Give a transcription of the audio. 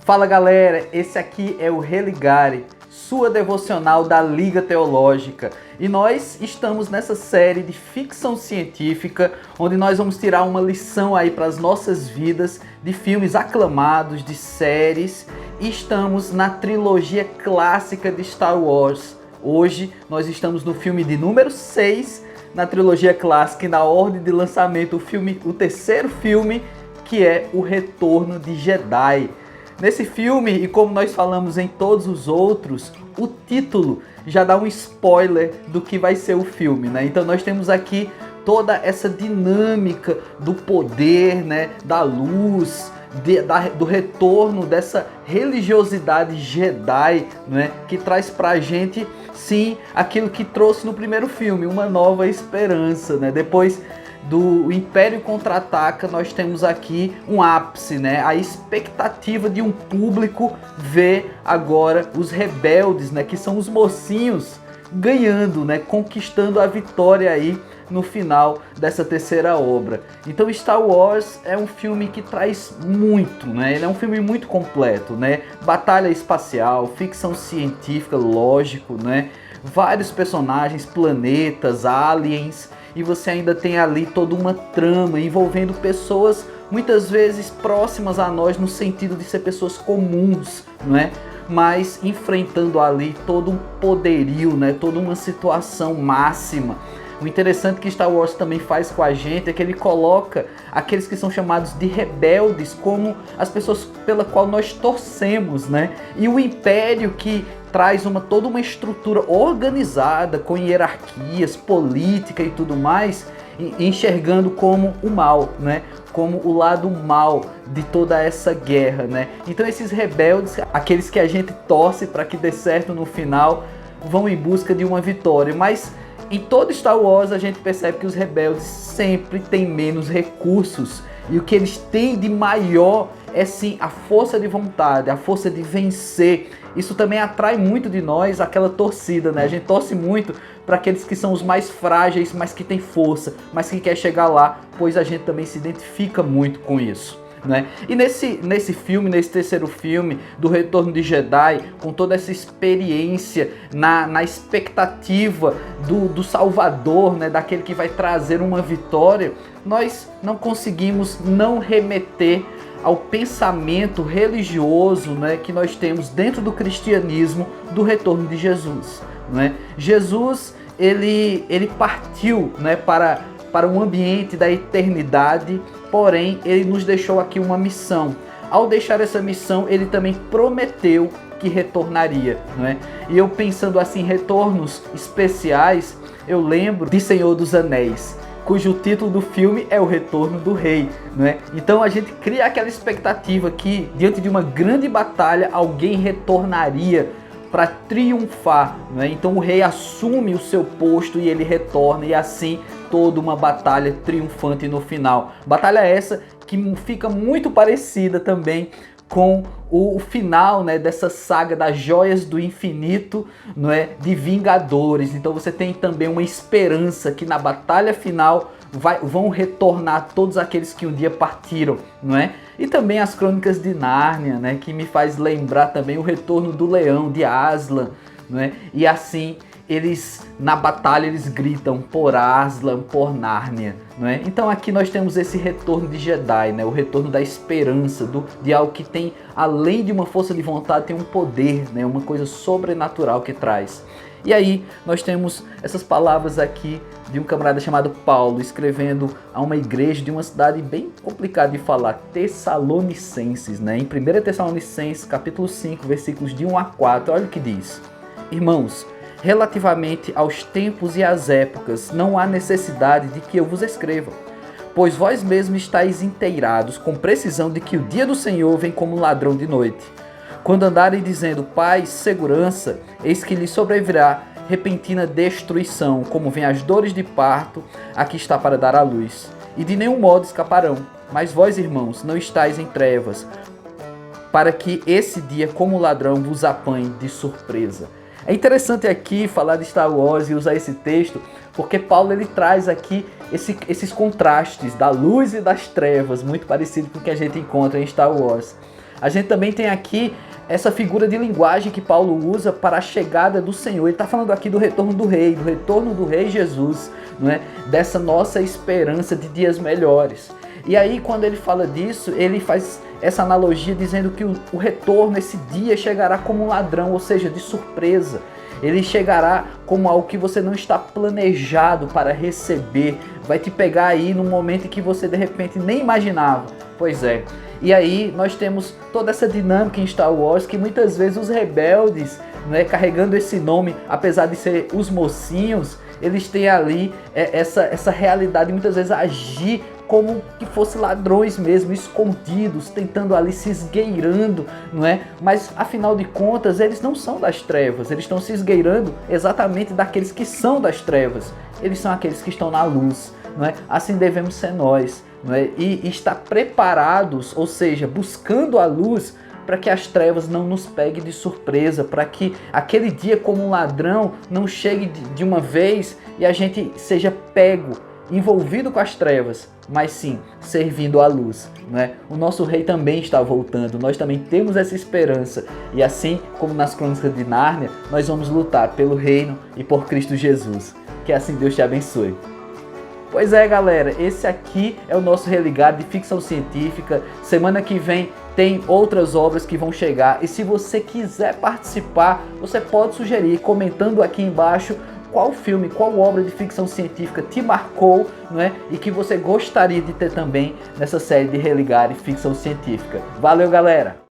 Fala galera, esse aqui é o Religare, sua devocional da Liga Teológica. E nós estamos nessa série de ficção científica, onde nós vamos tirar uma lição aí para as nossas vidas, de filmes aclamados, de séries. E estamos na trilogia clássica de Star Wars. Hoje nós estamos no filme de número 6, na trilogia clássica, e na ordem de lançamento o terceiro filme, que é O Retorno de Jedi. Nesse filme, e como nós falamos em todos os outros, o título já dá um spoiler do que vai ser o filme, né? Então nós temos aqui toda essa dinâmica do poder, né? Da luz, do retorno dessa religiosidade Jedi, né? Que traz pra gente, sim, aquilo que trouxe no primeiro filme, uma nova esperança, né? Depois do Império Contra-Ataca, nós temos aqui um ápice, né? A expectativa de um público ver agora os rebeldes, né? Que são os mocinhos ganhando, né? Conquistando a vitória aí no final dessa terceira obra. Então Star Wars é um filme que traz muito, né? Ele é um filme muito completo, né? Batalha espacial, ficção científica, lógico, né? Vários personagens, planetas, aliens, e você ainda tem ali toda uma trama envolvendo pessoas muitas vezes próximas a nós, no sentido de ser pessoas comuns, não é? Mas enfrentando ali todo um poderio, né? Toda uma situação máxima. O interessante que Star Wars também faz com a gente é que ele coloca aqueles que são chamados de rebeldes como as pessoas pela qual nós torcemos, né? E o Império, que traz toda uma estrutura organizada, com hierarquias, política e tudo mais, enxergando como o mal, né? Como o lado mal de toda essa guerra, né? Então esses rebeldes, aqueles que a gente torce para que dê certo no final, vão em busca de uma vitória. Mas em todo Star Wars a gente percebe que os rebeldes sempre têm menos recursos, e o que eles têm de maior é sim a força de vontade, a força de vencer. Isso também atrai muito de nós aquela torcida, né? A gente torce muito para aqueles que são os mais frágeis, mas que têm força, mas que quer chegar lá, pois a gente também se identifica muito com isso, né? E nesse filme, nesse terceiro filme do Retorno de Jedi, com toda essa experiência na expectativa do Salvador, né? Daquele que vai trazer uma vitória, nós não conseguimos não remeter ao pensamento religioso, né, que nós temos dentro do cristianismo do retorno de Jesus, né? Jesus, ele partiu, né, para um ambiente da eternidade, porém ele nos deixou aqui uma missão. Ao deixar essa missão, ele também prometeu que retornaria, né? E eu, pensando assim, retornos especiais, eu lembro de Senhor dos Anéis, cujo título do filme é O Retorno do Rei, né? Então a gente cria aquela expectativa que, diante de uma grande batalha, alguém retornaria para triunfar, né? Então o rei assume o seu posto e ele retorna, e assim toda uma batalha triunfante no final. Batalha essa que fica muito parecida também com o final, né, dessa saga das Joias do Infinito, não é, de Vingadores. Então você tem também uma esperança que na batalha final vão retornar todos aqueles que um dia partiram, não é? E também as Crônicas de Nárnia, né, que me faz lembrar também o Retorno do Leão de Aslan, não é? E assim eles, na batalha, eles gritam por Aslan, por Nárnia, não é? Então aqui nós temos esse retorno de Jedi, né? O retorno da esperança, de algo que tem, além de uma força de vontade, tem um poder, né? Uma coisa sobrenatural que traz. E aí nós temos essas palavras aqui de um camarada chamado Paulo, escrevendo a uma igreja de uma cidade bem complicada de falar, Tessalonicenses, né? Em 1 Tessalonicenses, capítulo 5, versículos de 1 a 4, olha o que diz: Irmãos, relativamente aos tempos e às épocas, não há necessidade de que eu vos escreva, pois vós mesmos estáis inteirados com precisão de que o dia do Senhor vem como um ladrão de noite. Quando andarem dizendo paz, segurança, eis que lhes sobrevirá repentina destruição, como vem as dores de parto a que está para dar à luz, e de nenhum modo escaparão. Mas vós, irmãos, não estáis em trevas, para que esse dia, como ladrão, vos apanhe de surpresa. É interessante aqui falar de Star Wars e usar esse texto, porque Paulo ele traz aqui esses contrastes da luz e das trevas, muito parecido com o que a gente encontra em Star Wars. A gente também tem aqui essa figura de linguagem que Paulo usa para a chegada do Senhor. Ele está falando aqui do retorno do Rei Jesus, não é? Dessa nossa esperança de dias melhores. E aí, quando ele fala disso, ele faz essa analogia dizendo que o retorno, esse dia, chegará como um ladrão, ou seja, de surpresa. Ele chegará como algo que você não está planejado para receber. Vai te pegar aí num momento em que você de repente nem imaginava. Pois é. E aí nós temos toda essa dinâmica em Star Wars que muitas vezes os rebeldes, né, carregando esse nome, apesar de ser os mocinhos, eles têm ali essa realidade, muitas vezes agir como que fossem ladrões mesmo, escondidos, tentando ali, se esgueirando, não é? Mas afinal de contas, eles não são das trevas, eles estão se esgueirando exatamente daqueles que são das trevas. Eles são aqueles que estão na luz, não é? Assim devemos ser nós, não é? E estar preparados, ou seja, buscando a luz, para que as trevas não nos peguem de surpresa, para que aquele dia como um ladrão não chegue de uma vez e a gente seja pego, envolvido com as trevas, mas sim, servindo à luz, né? O nosso rei também está voltando, nós também temos essa esperança, e assim como nas Crônicas de Nárnia, nós vamos lutar pelo reino e por Cristo Jesus. Que assim Deus te abençoe. Pois é, galera, esse aqui é o nosso Religado de ficção científica. Semana que vem tem outras obras que vão chegar, e se você quiser participar, você pode sugerir comentando aqui embaixo qual filme, qual obra de ficção científica te marcou, não é? E que você gostaria de ter também nessa série de Religare Ficção Científica. Valeu, galera!